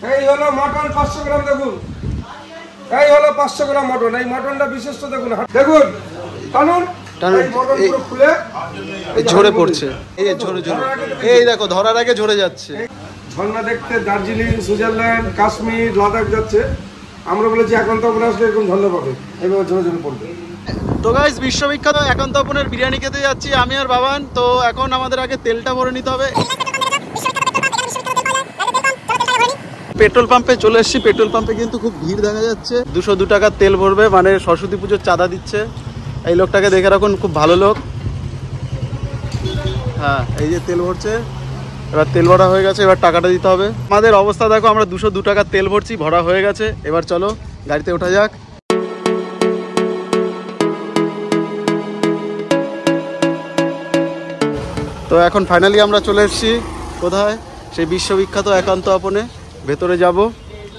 এই হলো মটন 500 গ্রাম দেখুন, এই হলো 500 গ্রাম মটন। এই মটনটা বিশেষত দেখুন, দেখুন টানুন, এই মটন পুরো খুলে ঝরে পড়ছে, এই ঝরে ঝরে, এই দেখো ধরার আগে ঝরে যাচ্ছে। ঝর্ণা দেখতে দার্জিলিং, সুইজারল্যান্ড, কাশ্মীর, লাদাখ যাচ্ছে। আমরা বলেছি একান্তপনে আসলে এরকম ঝর্ণা পাবে, এইভাবে ঝরে ঝরে পড়বে। তো গাইস, বিশ্ববিখ্যাত একান্তপনের বিরিয়ানি খেতে যাচ্ছি আমি আর বাবান। তো এখন আমাদের আগে তেলটা ভরে নিতে হবে। পেট্রোল পাম্পে চলে এসেছি। পেট্রোল পাম্পে কিন্তু খুব ভিড় দেখা যাচ্ছে। 202 টাকার তেল ভরবে, মানে সরস্বতী পুজোর চাঁদা দিচ্ছে। এই লোকটাকে দেখে রাখুন, খুব ভালো লোক। হ্যাঁ, এই যে তেল ভরছে। এবার তেল ভরা হয়ে গেছে, এবার টাকাটা দিতে হবে। আমাদের অবস্থা দেখো, আমরা 202 টাকার তেল ভরছি, ভরা হয়ে গেছে। এবার চলো গাড়িতে ওঠা যাক। তো এখন ফাইনালি আমরা চলে এসেছি কোথায়, সেই বিশ্ববিখ্যাত একান্ত আপনে। ভেতরে যাব,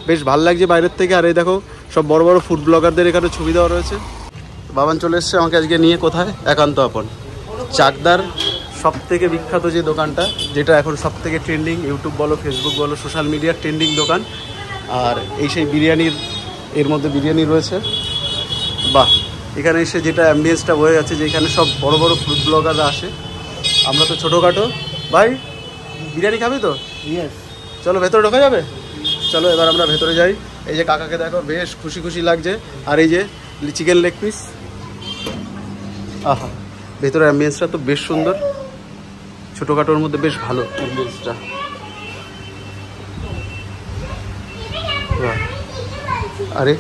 বেশ ভালো লাগছে বাইরের থেকে। আর এই দেখো সব বড় বড় ফুড ব্লগারদের এখানে ছবি দেওয়া রয়েছে। বাবান চলে এসছে আমাকে আজকে নিয়ে কোথায়, একান্ত আপন। চাকদার সব থেকে বিখ্যাত যে দোকানটা, যেটা এখন সব থেকে ট্রেন্ডিং, ইউটিউব বলো, ফেসবুক বলো, সোশ্যাল মিডিয়ার ট্রেন্ডিং দোকান। আর এই সেই বিরিয়ানির, এর মধ্যে বিরিয়ানি রয়েছে। বাহ, এখানে এসে যেটা অ্যাম্বিয়েন্সটা বয়ে যাচ্ছে, যে এখানে সব বড় বড় ফুড ব্লগাররা আসে। আমরা তো ছোটোখাটো। ভাই বিরিয়ানি খাবি তো? চলো ভেতরে ঢোকা যাবে, চলো এবার আমরা ভেতরে যাই। এই যে কাকাকে দেখো, বেশ খুশি খুশি লাগছে। আর এই যে চিকেন লেগ পিস, আহা, ভেতরে অ্যাম্বিয়েন্সটা তো বেশ সুন্দর, ছোটোখাটোর মধ্যে বেশ ভালো অ্যাম্বিয়েন্সটা। আরে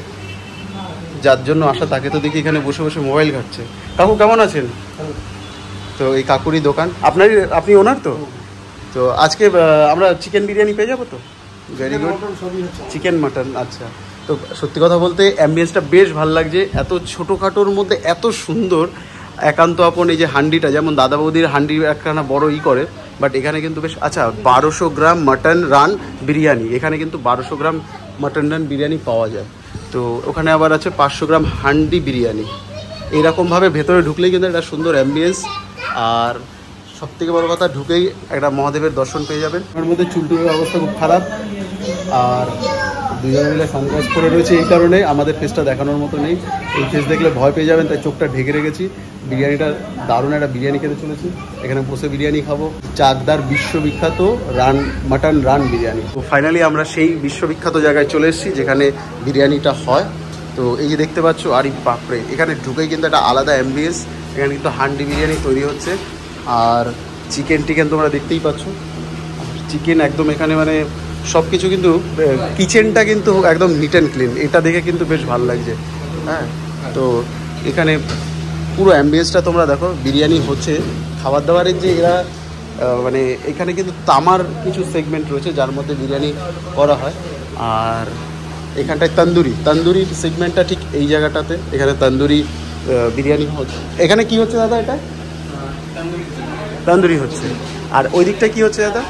যার জন্য আসা তাকে তো দেখি এখানে বসে বসে মোবাইল ঘাটছে। কাকু কেমন আছেন? তো এই কাকুরই দোকান, আপনি ওনার তো? তো আজকে আমরা চিকেন বিরিয়ানি পেয়ে যাবো তো? Very good, chicken mutton. আচ্ছা, তো সত্যি কথা বলতে অ্যাম্বিয়েন্সটা বেশ ভালো লাগছে। এত ছোটোখাটোর মধ্যে এত সুন্দর একান্ত আপন। এই যে হান্ডিটা, যেমন দাদা বৌদির হান্ডি একখানা বড় করে, বাট এখানে কিন্তু বেশ। আচ্ছা, 1200 গ্রাম মাটন রান বিরিয়ানি। এখানে কিন্তু 1200 গ্রাম মাটন রান বিরিয়ানি পাওয়া যায়। তো ওখানে আবার আছে 500 গ্রাম হান্ডি বিরিয়ানি। এইরকমভাবে ভেতরে ঢুকলেই কিন্তু একটা সুন্দর অ্যাম্বিয়েন্স। আর সবথেকে বড় কথা, ঢুকেই একটা মহাদেবের দর্শন পেয়ে যাবেন। ওর মধ্যে চুলটুলের অবস্থা খুব খারাপ, আর দুজনে মিলে সানগ্লাস করে রয়েছে। এই কারণে আমাদের ফেসটা দেখানোর মতো নেই। এই ফেস দেখলে ভয় পেয়ে যাবেন, তাই চোখটা ঢেকে রেখেছি। বিরিয়ানিটা দারুণ, একটা বিরিয়ানি খেতে চলেছি। এখানে বসে বিরিয়ানি খাবো, চাকদার বিশ্ববিখ্যাত মাটন রান বিরিয়ানি। তো ফাইনালি আমরা সেই বিশ্ববিখ্যাত জায়গায় চলে এসেছি যেখানে বিরিয়ানিটা হয়। তো এই যে দেখতে পাচ্ছ, আরে বাপরে, এখানে ঢুকেই কিন্তু একটা আলাদা অ্যাম্বিয়েন্স। এখানে কিন্তু হান্ডি বিরিয়ানি তৈরি হচ্ছে। আর চিকেন তোমরা দেখতেই পাচ্ছ, চিকেন একদম এখানে মানে সব কিছু কিন্তু, কিচেনটা কিন্তু একদম নিট অ্যান্ড ক্লিন। এটা দেখে কিন্তু বেশ ভালো লাগছে। হ্যাঁ, তো এখানে পুরো অ্যাম্বিয়েন্সটা তোমরা দেখো। বিরিয়ানি হচ্ছে, খাবার দাবারের যে এরা মানে এখানে কিন্তু তামার কিছু সেগমেন্ট রয়েছে যার মধ্যে বিরিয়ানি করা হয়। আর এখানটায় তন্দুরির সেগমেন্টটা ঠিক এই জায়গাটাতে। এখানে তন্দুরি বিরিয়ানি হচ্ছে। এখানে কি হচ্ছে দাদা? এটা তন্দুরি হচ্ছে। আর ওই দিকটা কি হচ্ছে দাদা?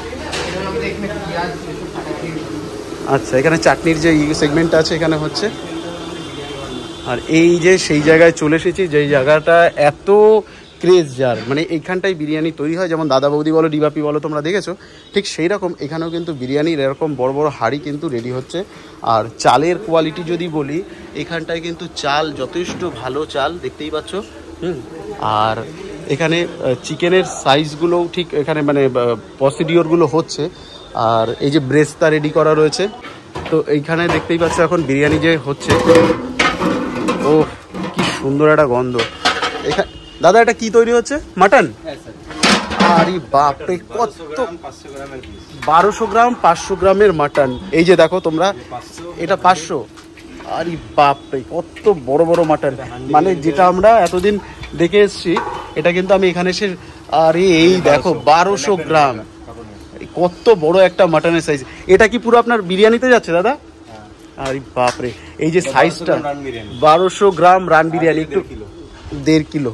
আচ্ছা, এখানে চাটনির যে সেগমেন্টটা আছে এখানে হচ্ছে। আর এই যে সেই জায়গায় চলে এসেছি, যেই জায়গাটা এত ক্রেজ যার, মানে এইখানটাই বিরিয়ানি তৈরি হয়। যেমন দাদা বৌদি বলো, ডিবাপি বলো, তোমরা দেখেছো, ঠিক সেই রকম এখানেও কিন্তু বিরিয়ানির এরকম বড় বড় হাঁড়ি কিন্তু রেডি হচ্ছে। আর চালের কোয়ালিটি যদি বলি, এখানটায় কিন্তু চাল যথেষ্ট ভালো চাল, দেখতেই পাচ্ছ। আর এখানে চিকেনের সাইজগুলোও ঠিক এখানে মানে প্রসিডিওরগুলো হচ্ছে। আর এই যে ব্রেস্তা রেডি করা রয়েছে। তো এইখানে দেখতেই পাচ্ছ এখন বিরিয়ানি যে হচ্ছে। ও কি সুন্দর একটা গন্ধ। এখানে দাদা এটা কি তৈরি হচ্ছে? মাটন? আরে বাপরে, কত! 1200 গ্রাম 500 গ্রামের মাটন। এই যে দেখো তোমরা, এটা 500। আরে বাপরে, কত বড় বড় মাটন। মানে যেটা আমরা এতদিন দেখে এসছি, এটা কিন্তু আমি এখানে এসে, আরে এই দেখো 1200 গ্রাম, কত বড় একটা মাটনের সাইজ। এটা কি পুরো আপনার বিরিয়ানিতে যাচ্ছে দাদা? আরে বাপরে, এই যে সাইজটা, 1200 গ্রাম রান বিরিয়ানি, একটু 1.5 কিলো।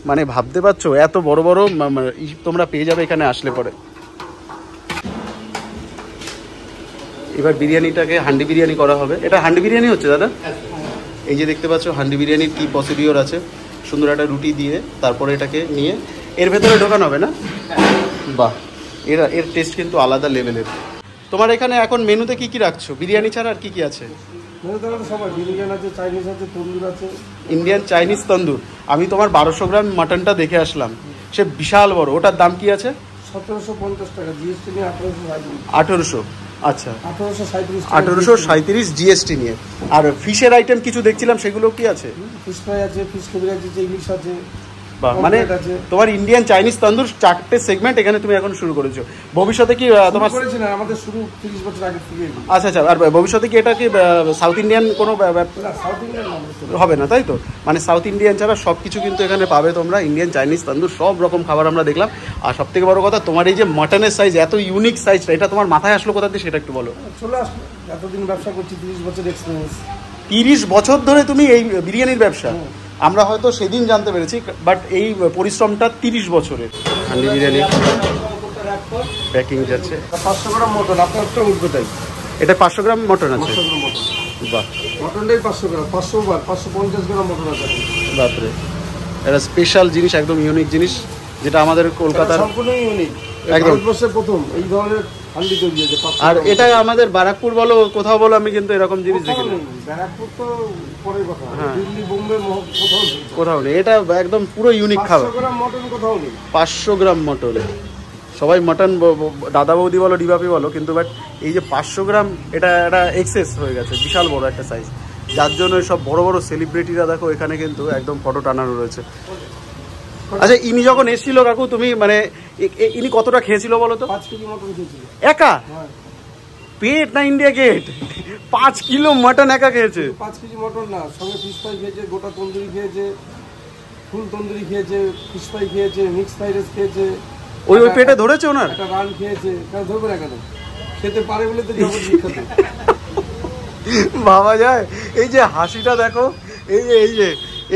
মানে ভাবতে পারছো এত বড় বড় তোমরা পেয়ে যাবে এখানে আসলে পরে। এবার বিরিয়ানিটাকে হান্ডি বিরিয়ানি করা হবে। এটা হান্ডি বিরিয়ানি হচ্ছে দাদা? এই যে দেখতে পাচ্ছ হান্ডি বিরিয়ানির কি প্রসিডিওর আছে। সুন্দর একটা রুটি দিয়ে তারপরে এটাকে নিয়ে এর ভেতরে ঢোকানো হবে না? বাহ, এর টেস্ট কিন্তু আলাদা লেভেলের। তোমার এখানে এখন মেনুতে কি কি রাখছো? বিরিয়ানি ছাড়া আর কি কি আছে? সবাই বিরিয়ানি আছে, চাইনিজ আছে, তন্দুর আছে। ইন্ডিয়ান চাইনিজ তন্দুর। আমি তোমার 1200 গ্রাম মাটনটা দেখে আসলাম, সে বিশাল বড়। ওটার দাম কি আছে? 1750 টাকা, জিএসটি নিয়ে 1800। আচ্ছা, 1837 জিএসটি নিয়ে। আর ফিশের আইটেম কিছু দেখছিলাম, সেগুলো কি আছে? ফিশ ফ্রাই আছে, ফিশ কারি আছে, ইলিশ আছে। মানে তোমার ইন্ডিয়ান চাইনিজ তন্দুর 4টে সেগমেন্ট এখানে তুমি এখন শুরু করেছো। ভবিষ্যতে কি তোমার করেছি না, আমাদের শুরু 30 বছর আগে থেকে। আচ্ছা আচ্ছা। আর ভবিষ্যতে কি এটা কি সাউথ ইন্ডিয়ান কোনো সাউথ ইন্ডিয়ান হবে না, তাই তো? মানে সাউথ ইন্ডিয়ান ছাড়া সব কিছু কিন্তু এখানে পাবে তোমরা। ইন্ডিয়ান চাইনিজ তন্দুর সব রকম খাবার আমরা দেখলাম। আর সব থেকে বড় কথা, তোমার এই যে মাটনের সাইজ, এত ইউনিক সাইজটা, এটা তোমার মাথায় আসলো কোথা দিয়ে সেটা একটু বলো। চলে আসলো, এতদিন ব্যবসা করছি, 30 বছর এক্সপিরিয়েন্স। 30 বছর ধরে তুমি এই বিরিয়ানির ব্যবসা? আমরা হয়তো সেদিন জানতে পেরেছি, বাট এই পরিশ্রমটা 30 বছরের। হান্ডি বিরিয়ানি প্যাকিং যাচ্ছে। 500 গ্রাম মটন, আপনারটা উঠবে তাই। এটা 500 গ্রাম মটন আছে। বাহ, মটনটাই 500 গ্রাম, 550 গ্রাম মটন আছে। বাপরে, এটা স্পেশাল জিনিস, একদম ইউনিক জিনিস, যেটা আমাদের কলকাতার সম্পূর্ণ ইউনিক। একদম ভারতবর্ষে প্রথম এই ধরনের হান্ডি তৈরি হয়েছে। আর এটা আমাদের ব্যারাকপুর বলো, কোথাও বলো, আমি কিন্তু এরকম জিনিস দেখিনি। ব্যারাকপুর তো পরের কথা, দিল্লি, বোম্বে কোথাও নেই। এটা একদম পুরো ইউনিক খাবার। 500 গ্রাম মটন কোথাও নেই। 500 গ্রাম মটন, সবাই মটন দাদা বৌদি বলো, ডিবাপি বলো, কিন্তু বাট এই যে 500 গ্রাম, এটা এক্সেস হয়ে গেছে, বিশাল বড় একটা সাইজ, যার জন্য সব বড় বড় সেলিব্রিটিরা দেখো এখানে কিন্তু একদম ফটো টানানো রয়েছে। আচ্ছা, ইনি যখন এসেছিল কাকু, তুমি মানে ইনি কতটা খেয়েছিল বলো তো? 5 কেজি মটন খেয়েছিল একা? পেট না ইন্ডিয়া গেট, 5 কিলো মটন একা খেয়েছে। 5 কেজি মটন না, সঙ্গে ফিশ ফ্রাই খেয়েছে, গোটা তন্দুরি খেয়েছে, ফুল তন্দুরি খেয়েছে, ফিশ ফ্রাই খেয়েছে, মিক্স ফ্রাইড রাইস খেয়েছে। ওই পেটে ধরেছে ওনার? একটা রান খেয়েছে। কেন ধরবে না কেন? খেতে পারে বলে তো জগৎ বিখ্যাত। ভাবা যায়? এই যে হাসিটা দেখো,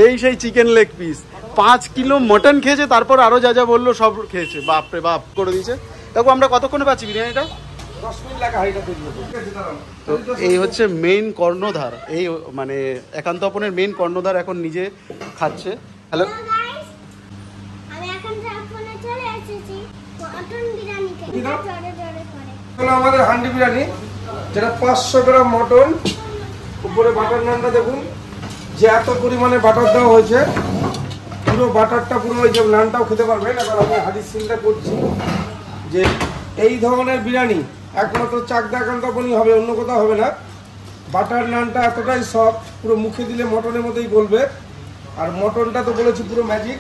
এই সেই chicken leg piece, 5 kilo mutton খেয়েছে, তারপর আরো যা যা বললো সব খেয়েছে। বাপরে বাপ করে দিয়েছে। দেখো আমরা কতক্ষণে পাচ্ছি বিরিয়ানিটা? 10 মিনিট লাগে হাইটা তৈরি হতে। তো এই হচ্ছে মেইন কর্ণধার, এই মানে একান্ত আপনের মেইন কর্ণধার এখন নিজে খাচ্ছে। হ্যালো, আমি এখন ফোনে চলে এসেছি মটন বিরিয়ানি খেতে। জোরে জোরে করে হলো আমাদের হান্ডি বিরিয়ানি, যেটা 500 গ্রাম মটন। উপরে বাটার নানটা দেখুন, যে এত পরিমাণে বাটার দেওয়া হয়েছে, পুরো বাটারটা পুরো ওই যে নানটাও খেতে পারবেন। এবার আমি হাদিস সিলটা করছি যে এই ধরনের বিরিয়ানি একমাত্র চাকদা একান্ত আপনি হবে, অন্য কোথাও হবে না। বাটার নানটা এতটাই সফট, পুরো মুখে দিলে মটনের মতোই গলবে। আর মটনটা তো বলেছি পুরো ম্যাজিক,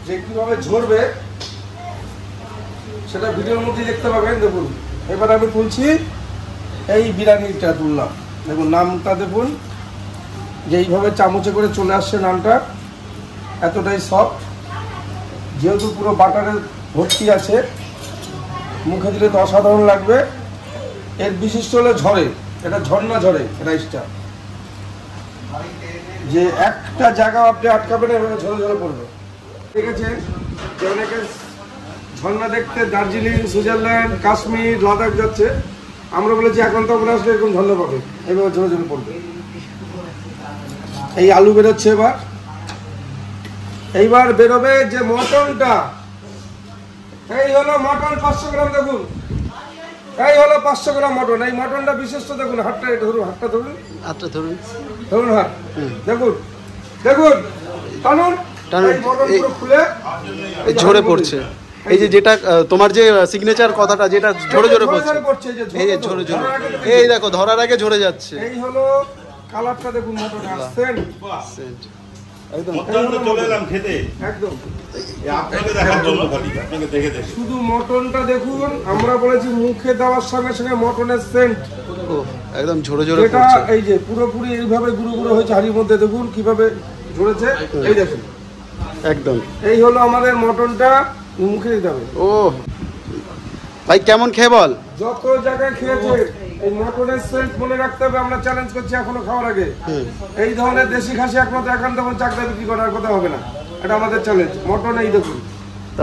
যে কীভাবে ঝরবে সেটা ভিডিওর মধ্যেই দেখতে পাবেন। দেখুন, এবার আমি তুলছি এই বিরিয়ানিটা, তুললাম। দেখুন নামটা দেখুন, যে এইভাবে চামচে করে চলে আসছে নানটা, এতটাই সফট। যেহেতু পুরো বাটারের ভর্তি আছে, মুখে দিলে তো অসাধারণ লাগবে। এর বিশিষ্ট হলে ঝরে, এটা ঝর্ণা ঝরে রাইসটা, যে একটা জায়গা আপনি আটকাবেন এভাবে ঝরে ঝরে পড়বে। ঠিক আছে, যে অনেকে ঝর্ণা দেখতে দার্জিলিং, সুইজারল্যান্ড, কাশ্মীর, লাদাখ যাচ্ছে, আমরা বলেছি এখন তো আমরা আসলে এরকম ঝর্ণা পাবে, এভাবে ঝরে ঝরে পড়বে। এই আলু বেরোচ্ছে এইবার বেরোবে যে মটনটা। এই হলো মটন 500 গ্রাম। দেখুন, এই হলো 500 গ্রাম মটন। এই মটনটা বিশেষ তো দেখুন, হাতটা ধরুন, হাতটা ধরুন, আচ্ছা ধরুন, ধরুন হাত, দেখুন দেখুন, টানুন। এই মটন পুরো খুলে ঝরে পড়ছে। এই যে যেটা তোমার যে সিগনেচার কথাটা, যেটা ঝরে ঝরে পড়ছে, এই যে ঝরে ঝরে, এই দেখো ধরার আগে ঝরে যাচ্ছে। এই হলো কালারটা দেখুন, মটন আসছেন একদম। চলে এলাম খেতে, একদম আপনাকে দেখার জন্য খালি, আপনাকে দেখে দেখে। শুধু মটনটা দেখুন, আমরা বলেছি মুখে দেওয়ার সঙ্গে সঙ্গে মটনের সেন্ট একদম ঝরে ঝরে এটা পড়ছে। এই যে পুরোপুরি এইভাবে গুঁড়ো গুঁড়ো হয়েছে হাড়ির মধ্যে, দেখুন কিভাবে ঝরেছে। এই দেখুন, একদম। এই হলো আমাদের মটনটা, মুখে দিতে হবে। ও ভাই, কেমন খেয়ে বল? যত জায়গায় খেয়েছে এই মটনের সেন্ট মনে রাখতে হবে। আমরা চ্যালেঞ্জ করছি এখনো খাওয়ার আগে, এই ধরনের দেশি খাসি একমাত্র একান্ত চাকদা বিক্রি করার কথা হবে না, এটা আমাদের চ্যালেঞ্জ। মটন এই দেখুন,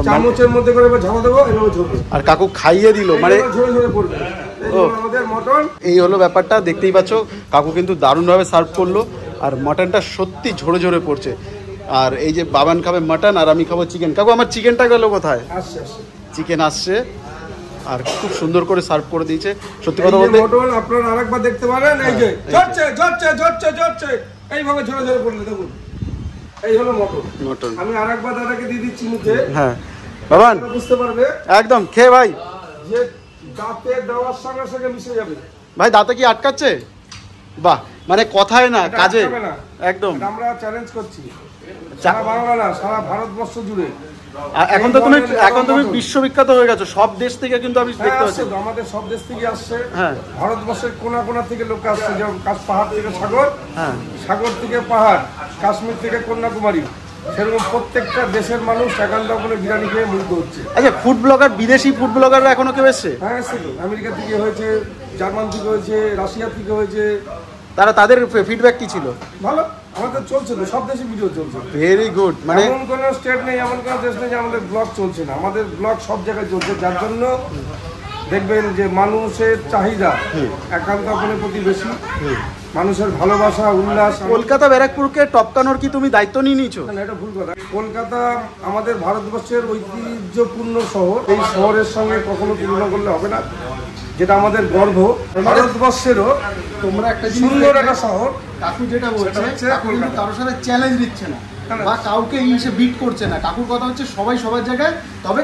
চামচের মধ্যে করে ঝামা দেবো, এভাবে ঝরবে। আর কাকু খাইয়ে দিল, মানে ঝরে ঝরে পড়বে। এই হলো আমাদের মটন। এই হলো ব্যাপারটা, দেখতেই পাচ্ছ কাকু কিন্তু দারুণভাবে সার্ভ করলো। আর মটনটা সত্যি ঝরে ঝরে পড়ছে। আর এই যে বাবান খাবে মটন আর আমি খাবো চিকেন। কাকু আমার চিকেনটা গেল কোথায়? আসছে আসছে চিকেন আসছে, আর খুব সুন্দর করে সার্ভ করে দিয়েছে। সত্যি কথা বলতে মটন আপনারা আরেকবার দেখতে পারেন, এই যে ঝরছে এইভাবে ঝরে ঝরে পড়লে দেখুন, এই হলো মটন। আমি আরেকবার দাদাকে দিয়ে দিচ্ছি মুখে। হ্যাঁ বাবান বুঝতে পারবে একদম খেয়ে ভাই, যে দাঁতে দেওয়ার সঙ্গে সঙ্গে মিশে যাবে। ভাই দাঁতে কি আটকাচ্ছে? বাহ, মানে কথায় না কাজে একদম। আমরা চ্যালেঞ্জ করছি সারা বাংলা না, সারা ভারতবর্ষ জুড়ে। এখন তুমি বিশ্ববিখ্যাত হয়ে গেছো, সব দেশ থেকে কিন্তু আমি দেখতে পাচ্ছি। আমাদের সব দেশ থেকে আসছে, হ্যাঁ ভারতবর্ষের কোনা কোনা থেকে লোক আসছে, যেমন পাহাড় থেকে সাগর, হ্যাঁ সাগর থেকে পাহাড়, কাশ্মীর থেকে কন্যাকুমারী, সেরকম প্রত্যেকটা দেশের মানুষ একান্ত করে বিরিয়ানি খেয়ে মুগ্ধ হচ্ছে। আচ্ছা, ফুড ব্লগার, বিদেশি ফুড ব্লগাররা এখনো কেউ এসছে? হ্যাঁ এসছে তো, আমেরিকা থেকে হয়েছে, জার্মান থেকে হয়েছে, রাশিয়া থেকে হয়েছে। তাদের ফিডব্যাক কি ছিল? ভালো, আমাদের চলছে তো, সব দেশে ভিডিও চলছে। Very good. মানে এমন কোনো স্টেট নেই, এমন কোনো দেশ নেই যে আমাদের ব্লগ চলছে না। আমাদের ব্লগ সব জায়গায় চলছে, যার জন্য দেখবেন যে মানুষের চাহিদা একান্ত আপনার প্রতি বেশি, মানুষের ভালোবাসা উল্লাস। কলকাতা ব্যারাকপুরকে টপকানোর কি তুমি দায়িত্ব নিয়ে নিয়েছো? না, এটা ভুল কথা। কলকাতা আমাদের ভারতবর্ষের ঐতিহ্যপূর্ণ শহর, এই শহরের সঙ্গে কখনো তুলনা করলে হবে না, যেটা আমাদের গর্ব। ভারতবর্ষেরও তোমরা একটা সুন্দর একটা শহর। কাকু যেটা বলছে, কাকু কিন্তু কারোর সাথে চ্যালেঞ্জ দিচ্ছে না বা কাউকে ইংলিশে বিট করছে না। কাকুর কথা হচ্ছে সবাই সবার জায়গায়, তবে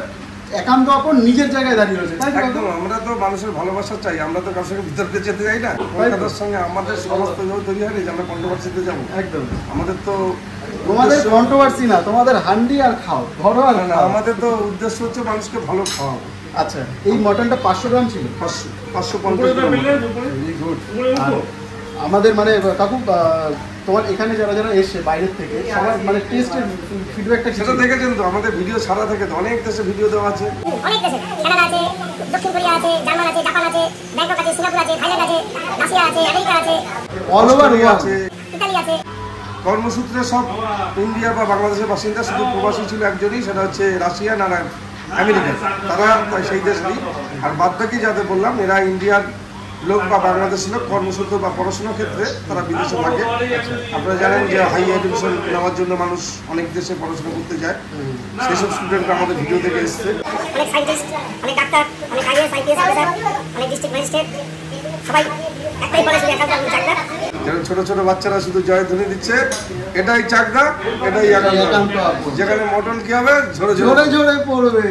একান্ত আপন নিজের জায়গায় দাঁড়িয়ে রয়েছে। একদম, আমরা তো মানুষের ভালোবাসা চাই, আমরা তো কারোর সঙ্গে বিতর্কে যেতে চাই না। কলকাতার সঙ্গে আমাদের সমস্ত তৈরি হয়নি যে আমরা কন্ট্রোভার্সিতে যাবো। একদম, আমাদের তো তোমাদের কন্ট্রোভার্সি না, তোমাদের হান্ডি আর খাও, ধরো আর না, আমাদের তো উদ্দেশ্য হচ্ছে মানুষকে ভালো খাওয়াবো। আচ্ছা, এই মটনটা 500 গ্রাম ছিল? 550 গ্রাম। আমাদের মানে কাকু, তোমার এখানে যারা যারা এসছে বাইরের থেকে, সবার মানে টেস্টের ফিডব্যাকটা সেটা দেখেছেন তো, আমাদের ভিডিও সারা থেকে তো অনেক দেশে ভিডিও দেওয়া আছে। অনেক দেশে, কানাডা আছে, দক্ষিণ কোরিয়া আছে, জার্মান আছে, জাপান আছে, ব্যাংকক আছে, সিঙ্গাপুর আছে, থাইল্যান্ড আছে, রাশিয়া আছে, আমেরিকা আছে, অল ওভার আছে, ইতালি আছে। কর্মসূত্রে সব ইন্ডিয়া বা বাংলাদেশের বাসিন্দা, শুধু প্রবাসী ছিল একজনই, সেটা হচ্ছে রাশিয়ান আর আমেরিকা। তারা সেই দেশেরই, আর বাদ বাকি যাদের বললাম এরা ইন্ডিয়ার লোক বা বাংলাদেশের লোক, কর্মসূত্র বা পড়াশোনার ক্ষেত্রে তারা বিদেশে থাকে। আপনারা জানেন যে হাই এডুকেশন নেওয়ার জন্য মানুষ অনেক দেশে পড়াশোনা করতে যায়, সেসব স্টুডেন্টরা আমাদের ভিডিও থেকে এসছে। অনেক সায়েন্টিস্ট, অনেক ডাক্তার, অনেক আইএএস আইপিএস অফিসার, অনেক ডিস্ট্রিক্ট ম্যাজিস্ট্রেট, সবাই একটাই বলে শুধু একান্ত চাকদা। যেমন ছোট ছোট বাচ্চারা শুধু জয়ধ্বনি দিচ্ছে, এটাই চাকদা, এটাই একান্ত। যেখানে মটন কি হবে, ঝরে ঝরে ঝরে পড়বে।